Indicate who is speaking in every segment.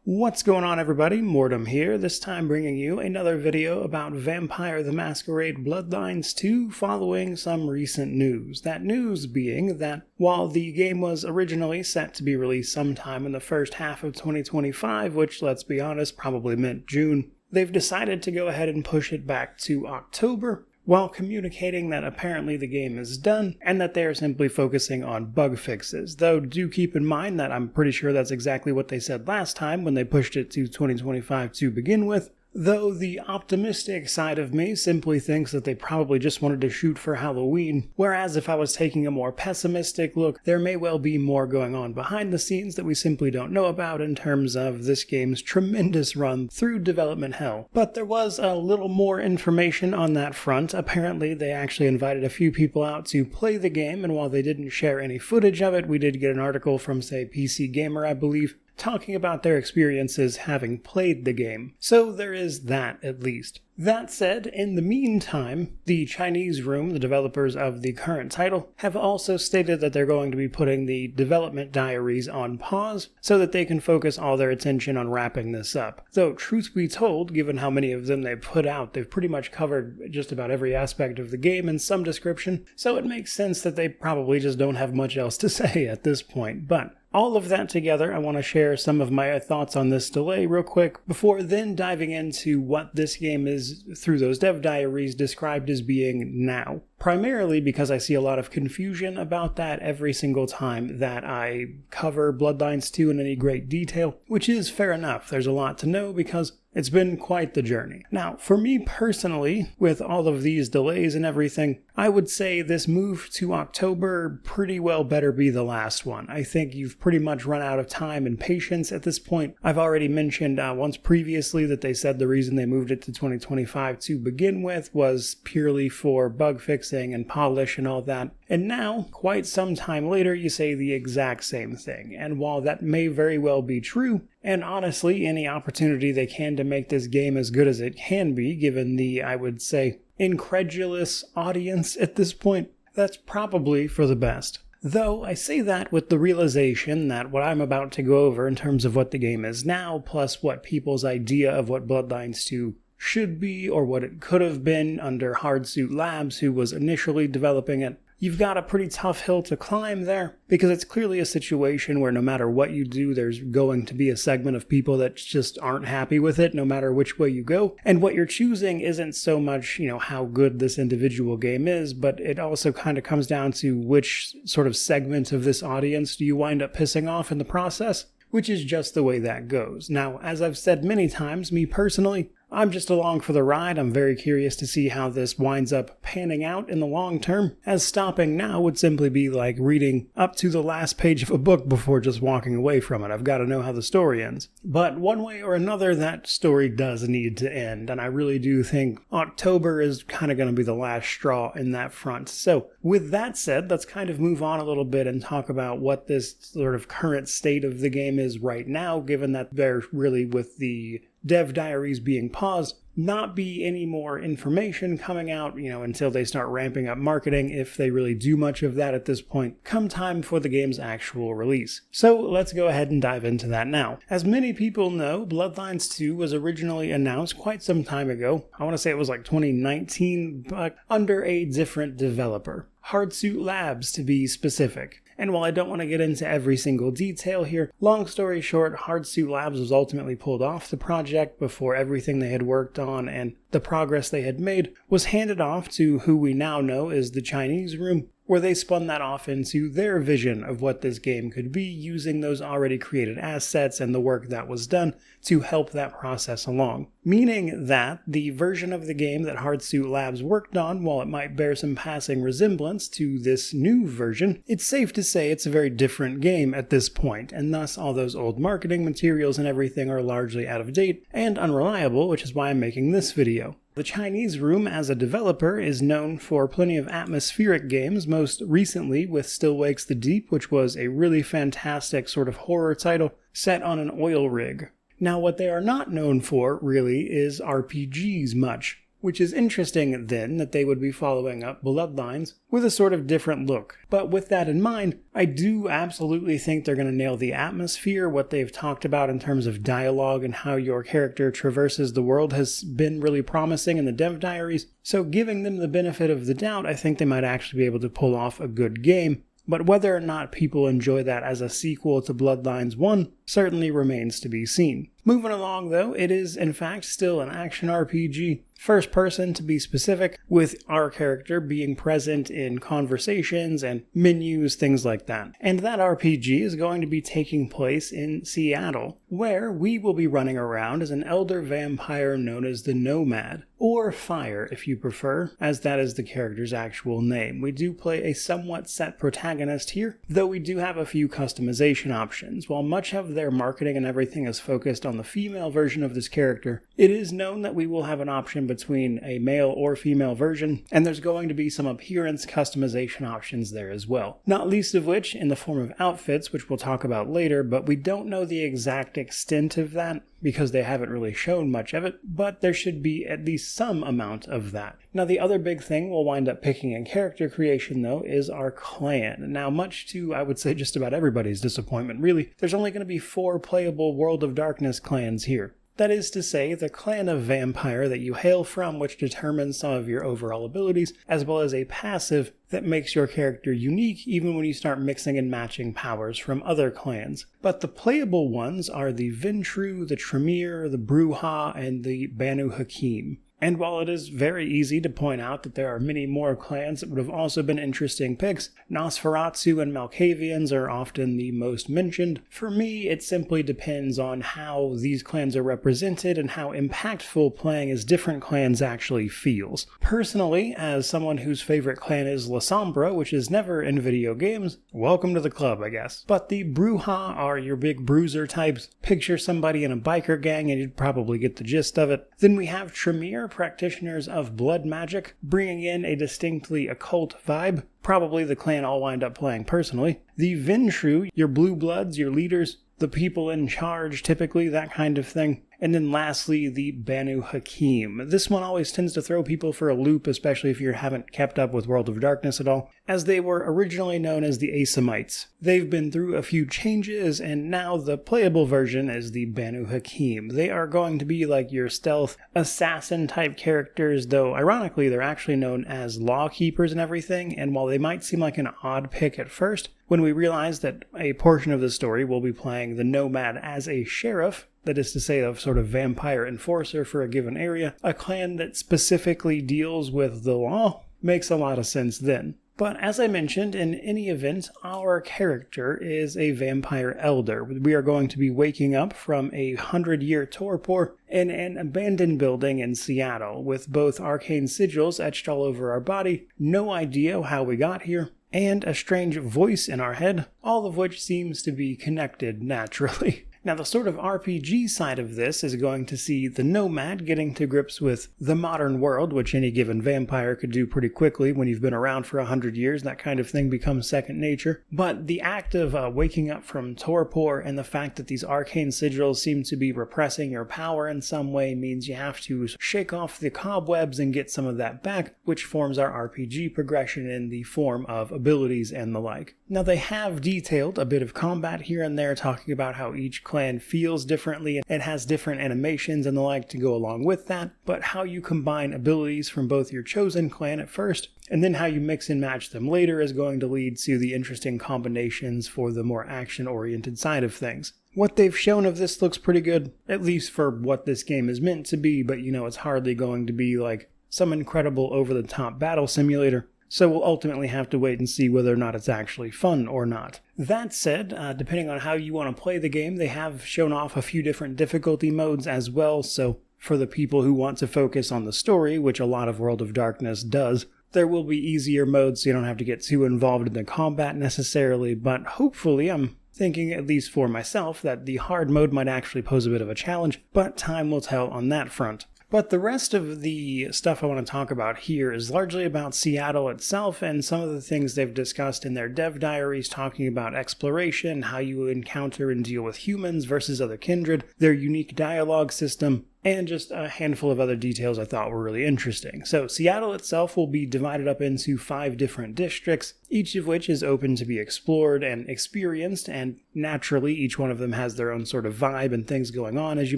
Speaker 1: What's going on, everybody? Mortem here, this time bringing you another video about Vampire the Masquerade Bloodlines 2 following some recent news. That news being that while the game was originally set to be released sometime in the first half of 2025, which, let's be honest, probably meant June, they've decided to go ahead and push it back to October, while communicating that apparently the game is done and that they are simply focusing on bug fixes. Though do keep in mind that I'm pretty sure that's exactly what they said last time when they pushed it to 2025 to begin with. Though the optimistic side of me simply thinks that they probably just wanted to shoot for Halloween, whereas if I was taking a more pessimistic look, there may well be more going on behind the scenes that we simply don't know about in terms of this game's tremendous run through development hell. But there was a little more information on that front. Apparently they actually invited a few people out to play the game, and while they didn't share any footage of it, we did get an article from, say, PC Gamer, I believe, talking about their experiences having played the game. So there is that, at least. That said, in the meantime, the Chinese Room, the developers of the current title, have also stated that they're going to be putting the development diaries on pause so that they can focus all their attention on wrapping this up. Though, truth be told, given how many of them they've put out, they've pretty much covered just about every aspect of the game in some description, so it makes sense that they probably just don't have much else to say at this point. But all of that together, I want to share some of my thoughts on this delay real quick, before then diving into what this game is through those dev diaries described as being now. Primarily because I see a lot of confusion about that every single time that I cover Bloodlines 2 in any great detail, which is fair enough. There's a lot to know because it's been quite the journey. Now, for me personally, with all of these delays and everything, I would say this move to October pretty well better be the last one. I think you've pretty much run out of time and patience at this point. I've already mentioned once previously that they said the reason they moved it to 2025 to begin with was purely for bug fixing and polish and all that. And now, quite some time later, you say the exact same thing. And while that may very well be true, and honestly, any opportunity they can to make this game as good as it can be, given the, I would say, incredulous audience at this point, that's probably for the best. Though I say that with the realization that what I'm about to go over in terms of what the game is now, plus what people's idea of what Bloodlines 2 should be, or what it could have been under Hardsuit Labs, who was initially developing it, you've got a pretty tough hill to climb there, because it's clearly a situation where no matter what you do, there's going to be a segment of people that just aren't happy with it, no matter which way you go. And what you're choosing isn't so much, how good this individual game is, but it also kind of comes down to which sort of segment of this audience do you wind up pissing off in the process, which is just the way that goes. Now, as I've said many times, me personally, I'm just along for the ride. I'm very curious to see how this winds up panning out in the long term, as stopping now would simply be like reading up to the last page of a book before just walking away from it. I've got to know how the story ends. But one way or another, that story does need to end, and I really do think October is kind of going to be the last straw in that front. So, with that said, let's kind of move on a little bit and talk about what this sort of current state of the game is right now, given that they're really, with the dev diaries being paused, not be any more information coming out, until they start ramping up marketing, if they really do much of that at this point, come time for the game's actual release. So let's go ahead and dive into that now. As many people know, Bloodlines 2 was originally announced quite some time ago. I want to say it was like 2019, but under a different developer. Hardsuit Labs, to be specific. And while I don't want to get into every single detail here, long story short, Hardsuit Labs was ultimately pulled off the project before everything they had worked on and the progress they had made was handed off to who we now know as the Chinese Room, where they spun that off into their vision of what this game could be, using those already created assets and the work that was done to help that process along. Meaning that the version of the game that Hardsuit Labs worked on, while it might bear some passing resemblance to this new version, it's safe to say it's a very different game at this point, and thus all those old marketing materials and everything are largely out of date and unreliable, which is why I'm making this video. The Chinese Room as a developer is known for plenty of atmospheric games, most recently with Still Wakes the Deep, which was a really fantastic sort of horror title set on an oil rig. Now, what they are not known for, really, is RPGs much. which is interesting then that they would be following up Bloodlines with a sort of different look. But with that in mind, I do absolutely think they're going to nail the atmosphere. What they've talked about in terms of dialogue and how your character traverses the world has been really promising in the dev diaries, so giving them the benefit of the doubt, I think they might actually be able to pull off a good game. But whether or not people enjoy that as a sequel to Bloodlines 1 certainly remains to be seen. Moving along though, it is in fact still an action RPG, first person to be specific, with our character being present in conversations and menus, things like that. And that RPG is going to be taking place in Seattle, where we will be running around as an elder vampire known as the Nomad, or Fire if you prefer, as that is the character's actual name. We do play a somewhat set protagonist here, though we do have a few customization options. While much of their marketing and everything is focused on the female version of this character, it is known that we will have an option between a male or female version, and there's going to be some appearance customization options there as well. Not least of which in the form of outfits, which we'll talk about later, but we don't know the exact extent of that because they haven't really shown much of it, but there should be at least some amount of that. Now the other big thing we'll wind up picking in character creation though is our clan. Now much to, I would say, just about everybody's disappointment really, there's only going to be 4 playable World of Darkness clans here. That is to say, the clan of vampire that you hail from, which determines some of your overall abilities, as well as a passive that makes your character unique even when you start mixing and matching powers from other clans. But the playable ones are the Ventru, the Tremere, the Bruja, and the Banu Hakim. And while it is very easy to point out that there are many more clans that would have also been interesting picks, Nosferatu and Malkavians are often the most mentioned. For me, it simply depends on how these clans are represented and how impactful playing as different clans actually feels. Personally, as someone whose favorite clan is La Sombra, which is never in video games, welcome to the club, I guess. But the Bruja are your big bruiser types. Picture somebody in a biker gang and you'd probably get the gist of it. Then we have Tremere, practitioners of blood magic, bringing in a distinctly occult vibe, probably the clan I'll wind up playing personally. The Ventru, your blue bloods, your leaders, the people in charge, typically, that kind of thing. And then lastly, the Banu Hakim. This one always tends to throw people for a loop, especially if you haven't kept up with World of Darkness at all, as they were originally known as the Asamites. They've been through a few changes, and now the playable version is the Banu Hakim. They are going to be like your stealth assassin type characters, though ironically they're actually known as law keepers and everything, and while they might seem like an odd pick at first, when we realize that a portion of the story will be playing the Nomad as a sheriff, that is to say, a sort of vampire enforcer for a given area, a clan that specifically deals with the law, makes a lot of sense then. But as I mentioned, in any event, our character is a vampire elder. We are going to be waking up from a 100-year torpor in an abandoned building in Seattle, with both arcane sigils etched all over our body, no idea how we got here, and a strange voice in our head, all of which seems to be connected naturally. Now, the sort of RPG side of this is going to see the Nomad getting to grips with the modern world, which any given vampire could do pretty quickly when you've been around for 100 years. That kind of thing becomes second nature. But the act of waking up from torpor and the fact that these arcane sigils seem to be repressing your power in some way means you have to shake off the cobwebs and get some of that back, which forms our RPG progression in the form of abilities and the like. Now, they have detailed a bit of combat here and there, talking about how each clan feels differently and has different animations and the like to go along with that, but how you combine abilities from both your chosen clan at first, and then how you mix and match them later is going to lead to the interesting combinations for the more action-oriented side of things. What they've shown of this looks pretty good, at least for what this game is meant to be, but it's hardly going to be like some incredible over-the-top battle simulator. So we'll ultimately have to wait and see whether or not it's actually fun or not. That said, depending on how you want to play the game, they have shown off a few different difficulty modes as well, so for the people who want to focus on the story, which a lot of World of Darkness does, there will be easier modes so you don't have to get too involved in the combat necessarily, but hopefully I'm thinking, at least for myself, that the hard mode might actually pose a bit of a challenge, but time will tell on that front. But the rest of the stuff I want to talk about here is largely about Seattle itself and some of the things they've discussed in their dev diaries, talking about exploration, how you encounter and deal with humans versus other kindred, their unique dialogue system, and just a handful of other details I thought were really interesting. So Seattle itself will be divided up into 5 different districts, each of which is open to be explored and experienced, and naturally each one of them has their own sort of vibe and things going on, as you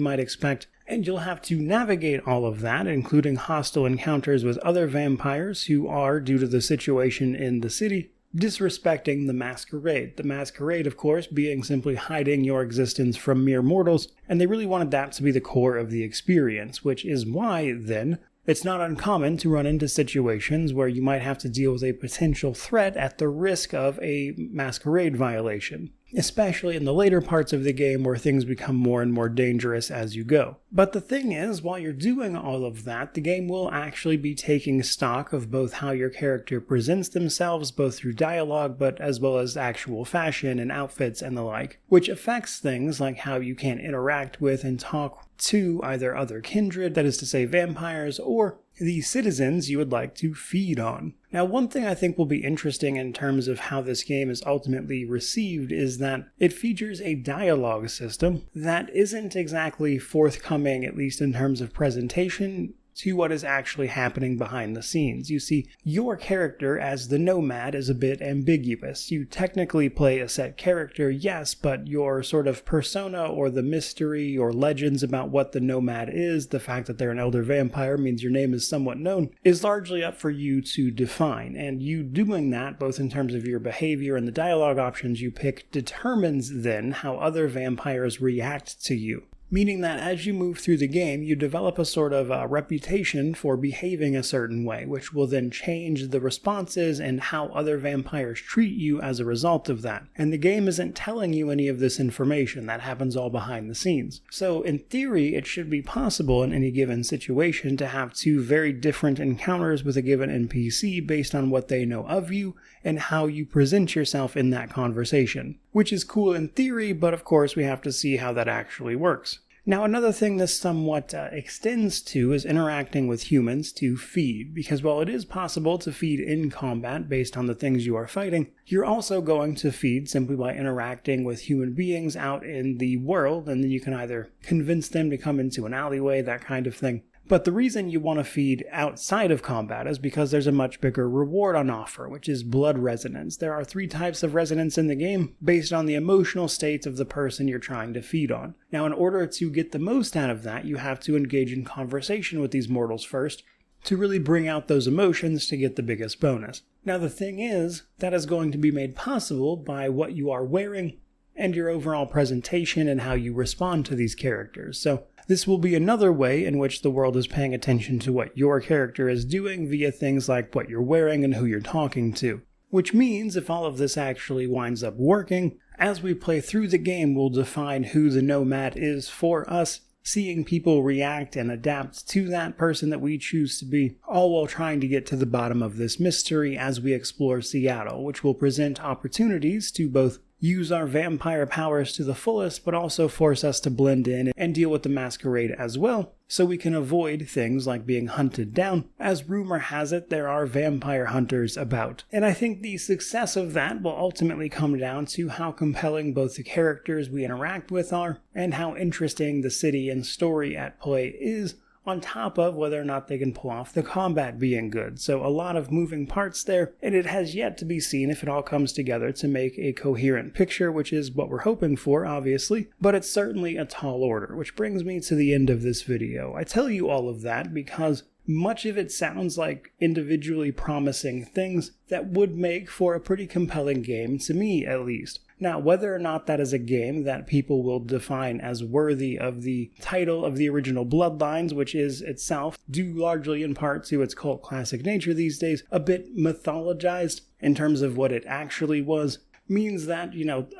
Speaker 1: might expect. And you'll have to navigate all of that, including hostile encounters with other vampires who are, due to the situation in the city, disrespecting the masquerade. The masquerade, of course, being simply hiding your existence from mere mortals, and they really wanted that to be the core of the experience, which is why, then, it's not uncommon to run into situations where you might have to deal with a potential threat at the risk of a masquerade violation, especially in the later parts of the game where things become more and more dangerous as you go. But the thing is, while you're doing all of that, the game will actually be taking stock of both how your character presents themselves, both through dialogue, but as well as actual fashion and outfits and the like, which affects things like how you can interact with and talk to either other kindred, that is to say vampires, or the citizens you would like to feed on. Now, one thing I think will be interesting in terms of how this game is ultimately received is that it features a dialogue system that isn't exactly forthcoming, at least in terms of presentation, to what is actually happening behind the scenes. You see, your character as the Nomad is a bit ambiguous. You technically play a set character, yes, but your sort of persona or the mystery or legends about what the Nomad is, the fact that they're an elder vampire means your name is somewhat known, is largely up for you to define. And you doing that, both in terms of your behavior and the dialogue options you pick, determines then how other vampires react to you. Meaning that as you move through the game, you develop a sort of reputation for behaving a certain way, which will then change the responses and how other vampires treat you as a result of that. And the game isn't telling you any of this information. That happens all behind the scenes. So in theory, it should be possible in any given situation to have 2 very different encounters with a given NPC based on what they know of you and how you present yourself in that conversation. Which is cool in theory, but of course we have to see how that actually works. Now, another thing this somewhat extends to is interacting with humans to feed, because while it is possible to feed in combat based on the things you are fighting, you're also going to feed simply by interacting with human beings out in the world, and then you can either convince them to come into an alleyway, that kind of thing. But the reason you want to feed outside of combat is because there's a much bigger reward on offer, which is blood resonance. There are 3 types of resonance in the game based on the emotional state of the person you're trying to feed on. Now, in order to get the most out of that, you have to engage in conversation with these mortals first to really bring out those emotions to get the biggest bonus. Now, the thing is, that is going to be made possible by what you are wearing and your overall presentation and how you respond to these characters. So this will be another way in which the world is paying attention to what your character is doing via things like what you're wearing and who you're talking to. Which means, if all of this actually winds up working, as we play through the game, we'll define who the Nomad is for us, seeing people react and adapt to that person that we choose to be, all while trying to get to the bottom of this mystery as we explore Seattle, which will present opportunities to both use our vampire powers to the fullest, but also force us to blend in and deal with the masquerade as well, so we can avoid things like being hunted down, as rumor has it there are vampire hunters about. And I think the success of that will ultimately come down to how compelling both the characters we interact with are, and how interesting the city and story at play is, on top of whether or not they can pull off the combat being good. So a lot of moving parts there, and it has yet to be seen if it all comes together to make a coherent picture, which is what we're hoping for, obviously, but it's certainly a tall order, which brings me to the end of this video. I tell you all of that because much of it sounds like individually promising things that would make for a pretty compelling game, to me at least. Now, whether or not that is a game that people will define as worthy of the title of the original Bloodlines, which is itself, due largely in part to its cult classic nature these days, a bit mythologized in terms of what it actually was, means that,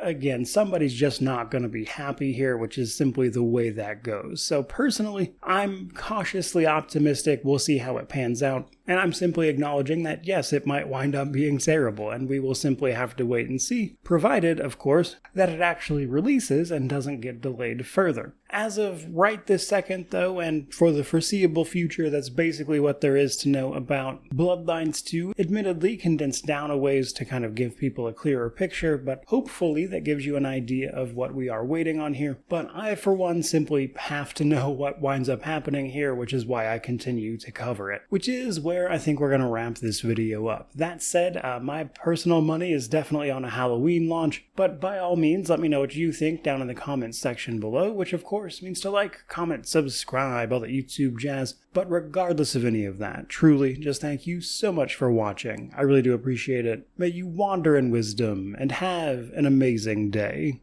Speaker 1: again, somebody's just not going to be happy here, which is simply the way that goes. So personally, I'm cautiously optimistic. We'll see how it pans out. And I'm simply acknowledging that yes, it might wind up being terrible, and we will simply have to wait and see, provided, of course, that it actually releases and doesn't get delayed further. As of right this second, though, and for the foreseeable future, that's basically what there is to know about Bloodlines 2, admittedly condensed down a ways to kind of give people a clearer picture, but hopefully that gives you an idea of what we are waiting on here. But I, for one, simply have to know what winds up happening here, which is why I continue to cover it, which is where I think we're going to wrap this video up. That said, my personal money is definitely on a Halloween launch, but by all means, let me know what you think down in the comments section below, which of course means to like, comment, subscribe, all that YouTube jazz. But regardless of any of that, truly, just thank you so much for watching. I really do appreciate it. May you wander in wisdom and have an amazing day.